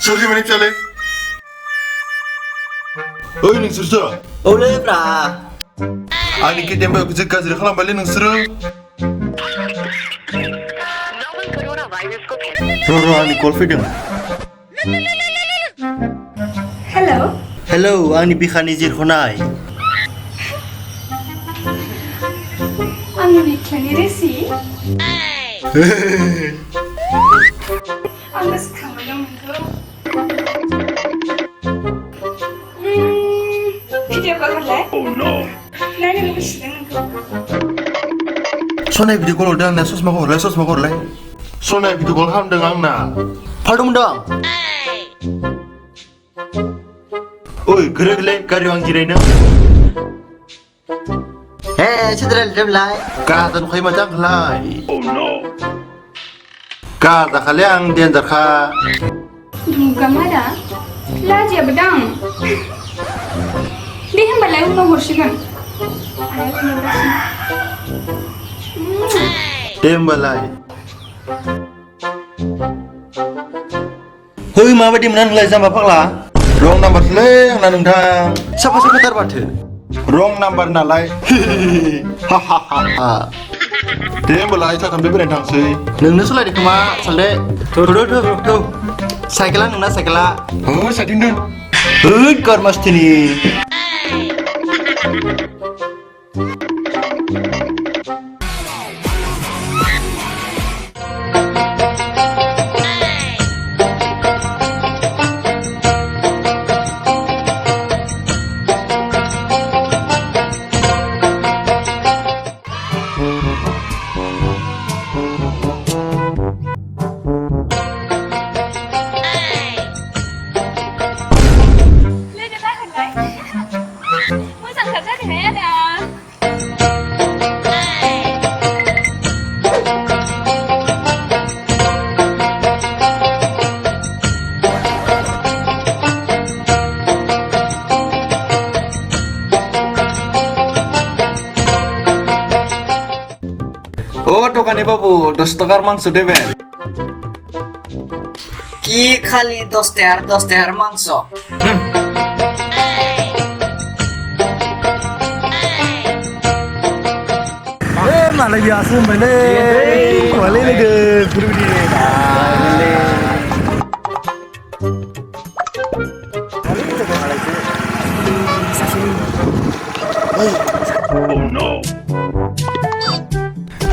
सोर माने फिसालाय ओइ नोंसोरसो औलैब्रा आंनि केटेमखौ जे गाज्रि खालामबायलै नोंसोरो र' आंनि कल फैदों हेलौ आंनि बिखानि जिरख'नाय आंनि बिखानि रोसि आं गोसोखांबाय दं नोंखौ भिडिअ कल हरलाय नायनो लुबैसिदों नोंखौ सनाया भिडिअ कल हरदों आंना ससमाखौ हरलाय सनाया भिडिअ कल खालामदों आंना फालदुं दं ओइ गोरोगलै गारियाव आं जिरायनो हे सेद्राल देमलाय गाजा नुखायो माथो आंखौलाय गाजाखालै आं देन्जारखा दुगामारा लाजियाबो दां दे होमबालाय उनाव हरसिगोन दे होमबालाय है माबायदि मोना नोंलाय जाम्बा फाग्ला रं नाम्बारसोलै आंना नोंथां साफा साफाथार माथो रं नाम्बार नालाय दे होमबालाय साथामजों बेरायनो थांसै नोंनो सलायदो खोमा सालदे थौ साइकेला नोंना साइकेला साइथिं दोन है गारमासथिनि Oh, dukani babu, 10 টাকার মাংস দেবেন কি খালি 10 টাকার মাংস malah biasa mana kembali lagi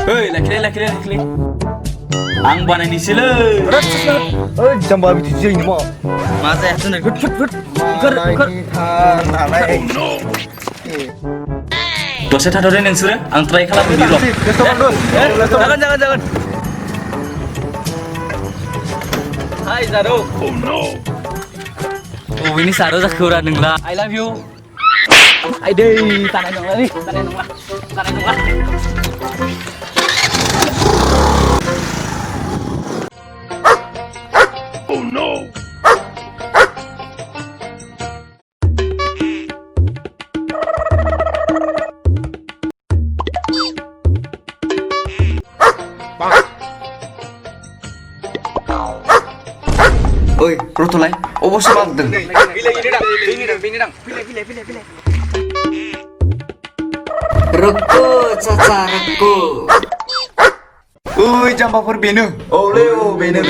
Hei, laki. Ang banai ni sila. jamba biti jeng mo মাঝে এখন gut Dose thadore nensure, ang try khalam di ro. Jangan. Hai Zaro. Oh no. Oh ini Zaro zakura nengla. I love you. Ai dei, tanai nong lah. Oh no. oi rotolai obosho magdeng রক্কো চাচা রক্কো oi jambafor beno ole o beno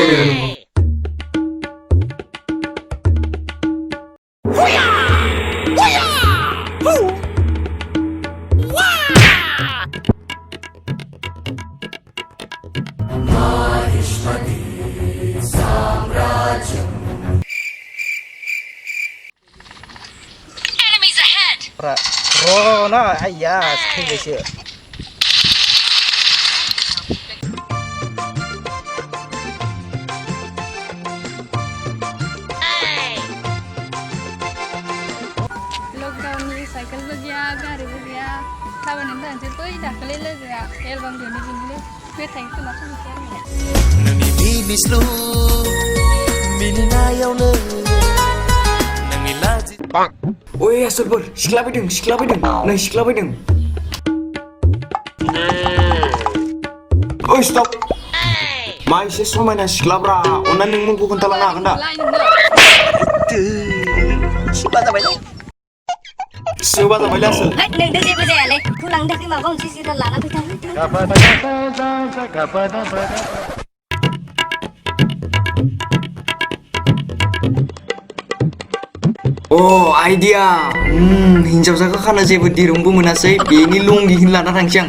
Enemies ahead! Rona ayas kayaknya lockdown नि cycle बो गैया गारि बो गैया थाबायनानै थांसै बै दाखालि लोगोआ एलबाम दिहुननो दिहुननो मेथाइ खोनासंनोसै आङो नोंनि मिनिस्लु मिनिनायावनो नोंनि लाजि oi asolbol sikla bayding नै sikla bayding oi stop मा एसे समायना सिख्लाब्रा अन्नानै नों मुंखौ खोन्थालांनो हागोन दा लाइ नोंनो Suba जाबायलै आसोल है नोंदो जेबो जायालै थुलांदोखै माबा मोनसे जिराद लाना फैथां Oh, idea. Hinjaवसाखौ खानो जेबो दिरुंबो मोनासै बेनि लुंगि लाना थांसै आं